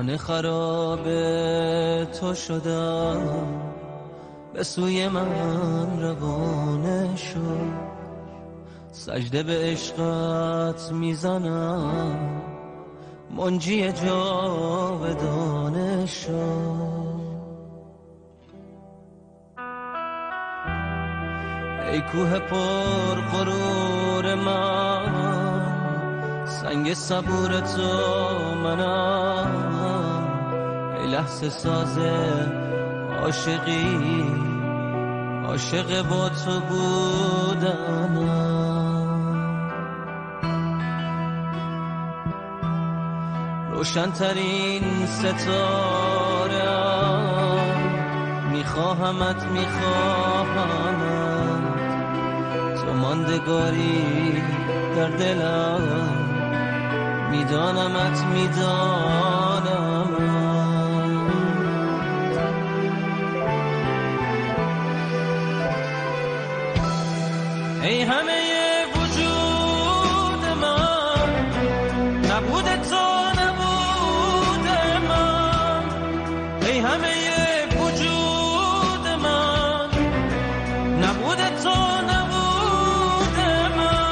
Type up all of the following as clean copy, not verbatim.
خانه خراب تو شدم، به سوی من روانه شو، سجده به عشقت میزنم، منجی جاودانه شو. ای کوه پر غرور من، سنگ صبور تو منم، ای لحظه ساز عاشقی، عاشق با تو بودنم. روشن‌ترین ستاره‌ام، میخواهمت میخواهمت، تو ماندگاری در دلم، میدانمت میدانمت. ای همه وجود من، نبود تو نبود من، ای همه وجود من، نبود تو نبود من.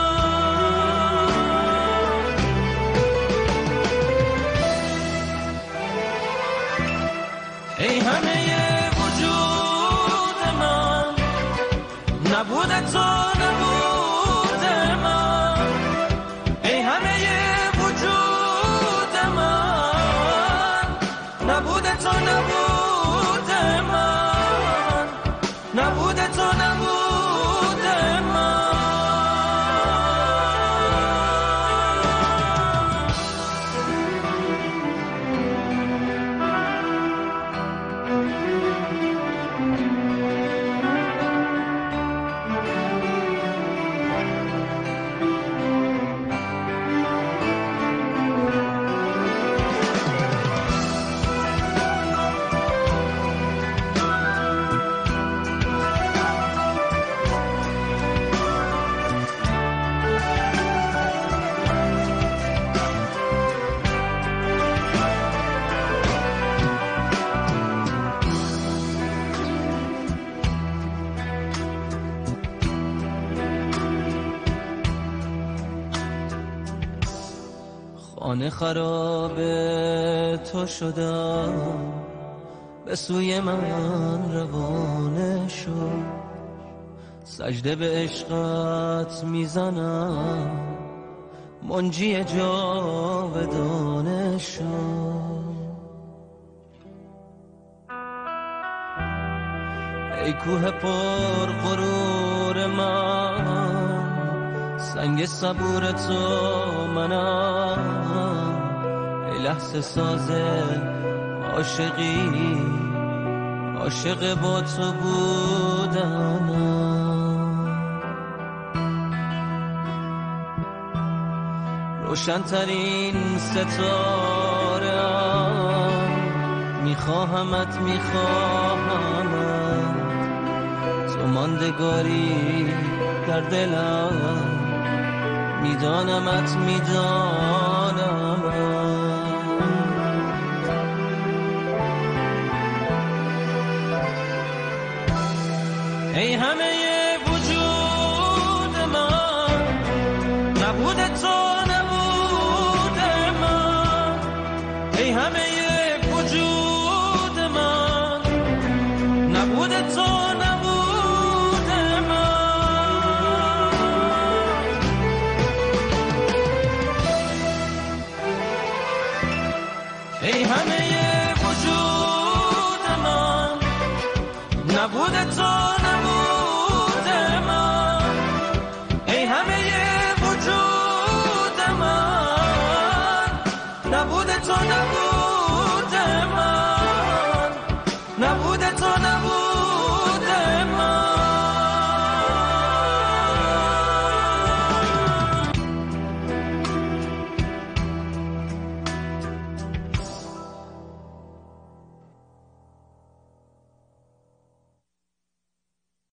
ای همه وجود من، نبود تو نبود من، ای همه وجود من، نبود تو نبود من، نبود تو نبود من. خانه خراب تو شدم، به سوی من روانه شو، سجده به عشقت میزنم، منجی جاودانه شو. ای کوه پر غرور من، سنگ صبور تو منم، ای لحظه ساز عاشقی، عاشق با تو بودنم. روشن‌ترین ستاره‌ام، میخواهمت میخواهمت، تو ماندگاری در دلم، میدانمت میدانمت. ای همه وجود من، نبود تو نبود من، ای همه وجود من، نبود تو نبود من. ای همه وجود من، نبود تو